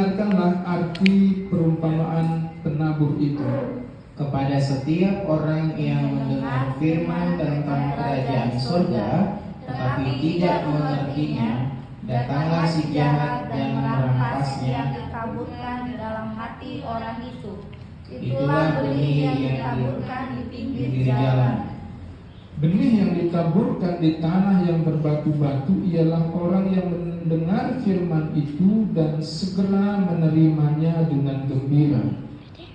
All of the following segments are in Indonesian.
Dengarkanlah arti perumpamaan penabur itu. Kepada setiap orang yang mendengar firman tentang kerajaan surga, tetapi tidak mengertinya, datanglah si jahat dan merampasnya. Yang ditaburkan dalam hati orang itu. Itulah benih yang ditaburkan di pinggir pinggir jalan. jalan. Benih yang ditaburkan di tanah yang berbatu-batu ialah orang yang mendengar firman itu dan segera menerimanya dengan gembira.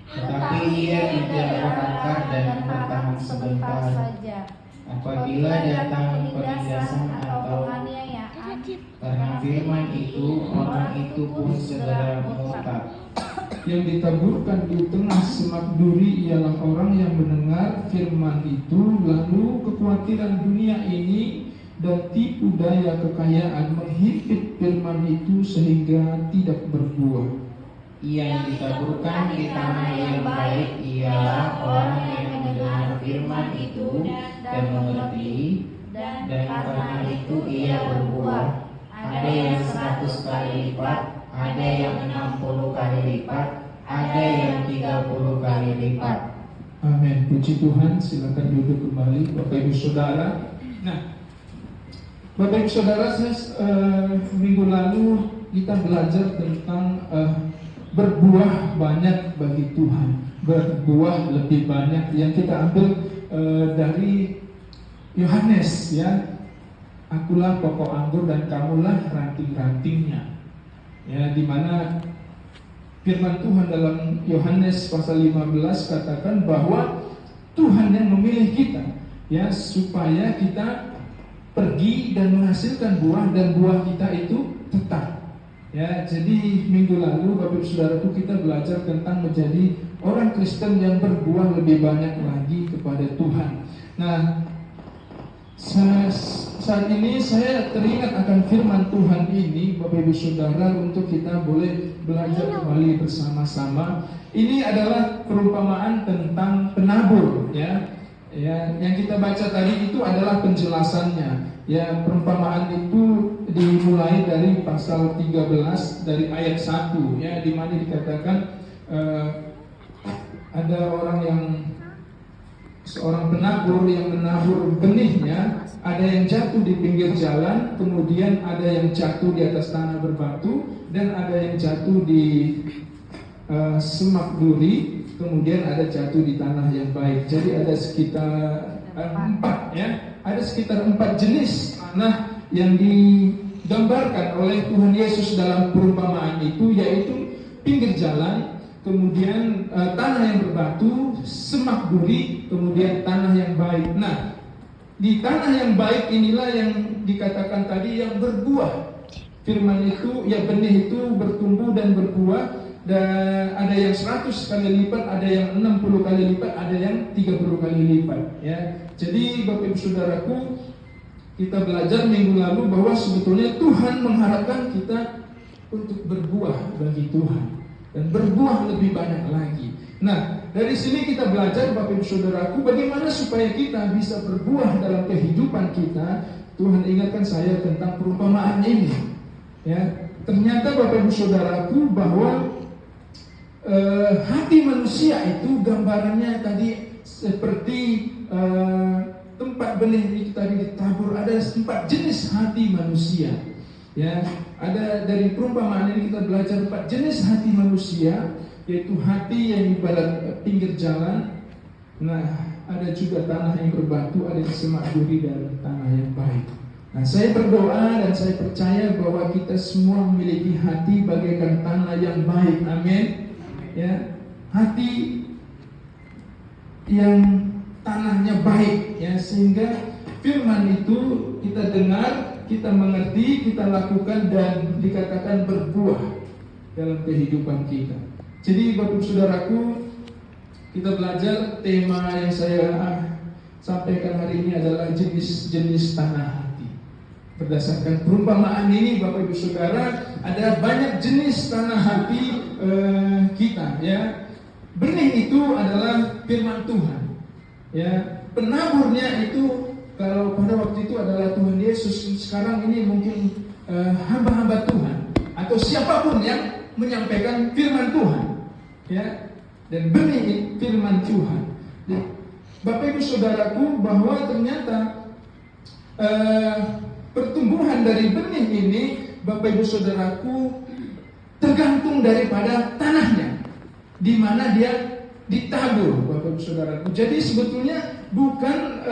Tetapi ia tidak berakar dan bertahan sebentar. saja. Apabila datang penindasan atau penganiayaan, karena firman itu, orang itu pun segera murtad. Yang ditaburkan di tengah semak duri ialah orang yang mendengar firman itu, lalu kekhawatiran dunia ini dan tipu daya kekayaan menghimpit firman itu sehingga tidak berbuah. Yang ditaburkan di tanah yang baik ialah orang yang mendengar firman itu dan mengerti, dan karena itu ia berbuah. Ada yang 100 kali lipat, ada yang 60 kali lipat, ada yang 30 kali lipat. Amin. Puji Tuhan. Silakan duduk kembali, Bapak Ibu Saudara. Nah, Bapak Ibu Saudara, minggu lalu kita belajar tentang berbuah banyak bagi Tuhan, berbuah lebih banyak, yang kita ambil dari Yohanes, ya. Akulah pokok anggur dan kamulah ranting-rantingnya. Ya, di mana firman Tuhan dalam Yohanes pasal 15 katakan bahwa Tuhan yang memilih kita, ya, supaya kita pergi dan menghasilkan buah, dan buah kita itu tetap. Ya, jadi minggu lalu Bapak Ibu Saudaraku kita belajar tentang menjadi orang Kristen yang berbuah lebih banyak lagi kepada Tuhan. Nah, saat ini saya teringat akan firman Tuhan ini, Bapak Ibu Saudara, untuk kita boleh belajar kembali bersama-sama. Ini adalah perumpamaan tentang penabur, ya. Ya, yang kita baca tadi itu adalah penjelasannya. Ya, perumpamaan itu dimulai dari pasal 13 dari ayat 1, ya, di mana dikatakan ada seorang penabur yang menabur benihnya. Ada yang jatuh di pinggir jalan, kemudian ada yang jatuh di atas tanah berbatu, dan ada yang jatuh di semak duri, kemudian ada jatuh di tanah yang baik. Jadi ada sekitar 4, ya. Ada sekitar 4 jenis tanah yang digambarkan oleh Tuhan Yesus dalam perumpamaan itu, yaitu pinggir jalan, kemudian tanah yang berbatu, semak duri, kemudian tanah yang baik. Nah, di tanah yang baik inilah yang dikatakan tadi yang berbuah. Firman itu, ya, benih itu bertumbuh dan berbuah, dan ada yang 100 kali lipat, ada yang 60 kali lipat, ada yang 30 kali lipat, ya. Jadi Bapak Ibu Saudaraku, kita belajar minggu lalu bahwa sebetulnya Tuhan mengharapkan kita untuk berbuah bagi Tuhan dan berbuah lebih banyak lagi. Nah, dari sini kita belajar, Bapak Ibu Saudaraku, bagaimana supaya kita bisa berbuah dalam kehidupan kita. Tuhan ingatkan saya tentang perumpamaan ini, ya. Ternyata Bapak Ibu Saudaraku bahwa hati manusia itu gambarannya tadi seperti tempat benih itu tadi ditabur. Ada 4 jenis hati manusia, ya. Ada dari perumpamaan ini kita belajar 4 jenis hati manusia, yaitu hati yang ibarat pinggir jalan. Nah, ada juga tanah yang berbatu, ada yang semak duri, dan tanah yang baik. Nah, saya berdoa dan saya percaya bahwa kita semua memiliki hati bagaikan tanah yang baik. Amin. Ya, hati yang tanahnya baik, ya, sehingga firman itu kita dengar, kita mengerti, kita lakukan, dan dikatakan berbuah dalam kehidupan kita. Jadi Bapak Saudaraku, kita belajar tema yang saya sampaikan hari ini adalah jenis-jenis tanah hati. Berdasarkan perumpamaan ini, Bapak Ibu Saudara, ada banyak jenis tanah hati kita, ya. Benih itu adalah firman Tuhan, ya. Penaburnya itu, kalau pada waktu itu adalah Tuhan Yesus, sekarang ini mungkin hamba-hamba Tuhan atau siapapun yang menyampaikan firman Tuhan, ya, dan benih firman Tuhan. Jadi, Bapak Ibu Saudaraku, bahwa ternyata pertumbuhan dari benih ini, Bapak Ibu Saudaraku, tergantung daripada tanahnya, di mana dia ditabur, Bapak Ibu Saudaraku. Jadi sebetulnya bukan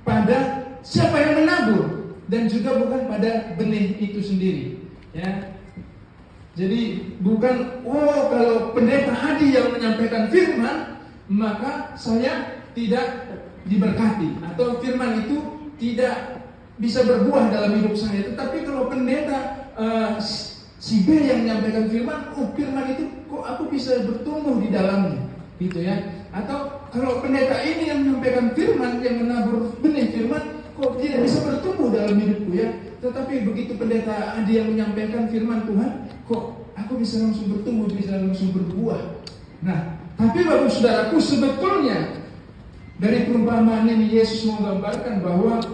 pada siapa yang menabur, dan juga bukan pada benih itu sendiri, ya. Jadi bukan kalau pendeta Adi yang menyampaikan firman, maka saya tidak diberkati, atau firman itu tidak bisa berbuah dalam hidup saya. Tetapi kalau pendeta si B yang menyampaikan firman, firman itu kok aku bisa bertumbuh di dalamnya, gitu ya. Atau kalau pendeta ini yang menyampaikan firman, yang menabur benih firman, kok tidak bisa bertumbuh dalam hidupku, ya. Tetapi begitu pendeta Adi yang menyampaikan firman Tuhan, kok aku bisa langsung bertumbuh, bisa langsung berbuah. Nah, tapi Bapak Saudaraku, sebetulnya dari perumpamaan ini Yesus menggambarkan bahwa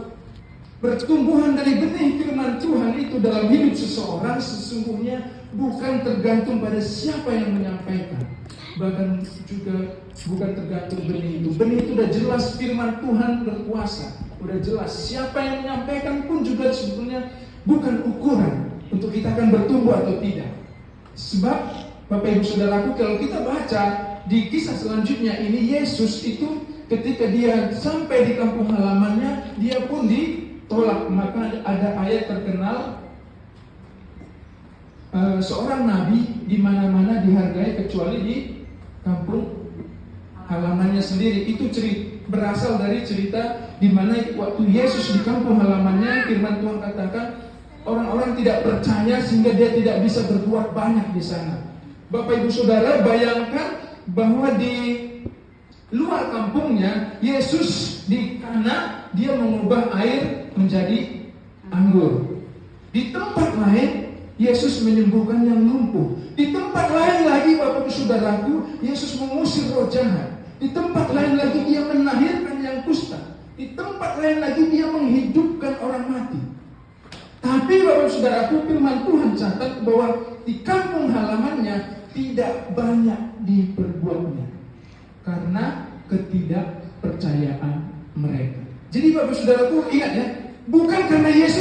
pertumbuhan dari benih firman Tuhan itu dalam hidup seseorang sesungguhnya bukan tergantung pada siapa yang menyampaikan, bahkan juga bukan tergantung benih itu. Benih itu udah jelas, firman Tuhan berkuasa, udah jelas. Siapa yang menyampaikan pun juga sebetulnya bukan ukuran untuk kita akan bertumbuh atau tidak. Sebab Bapak Ibu Saudaraku, kalau kita baca di kisah selanjutnya ini, Yesus itu ketika dia sampai di kampung halamannya, dia pun ditolak. Maka ada ayat terkenal, seorang nabi di mana-mana dihargai kecuali di kampung halamannya sendiri. Itu berasal dari cerita di mana waktu Yesus di kampung halamannya, firman Tuhan katakan orang-orang tidak percaya sehingga dia tidak bisa berbuat banyak di sana. Bapak Ibu Saudara, bayangkan bahwa di luar kampungnya, Yesus di Kana dia mengubah air menjadi anggur. Di tempat lain Yesus menyembuhkan yang lumpuh. Di tempat lain lagi, Bapak Ibu Saudaraku, Yesus mengusir roh jahat. Di tempat lain lagi dia melahirkan yang kusta. Di tempat lain lagi dia menghidupkan orang mati. Tapi Bapak Saudaraku, firman Tuhan catat bahwa di kampung halamannya tidak banyak diperbuatnya karena ketidakpercayaan mereka. Jadi Bapak Saudaraku, ingat ya, bukan karena Yesus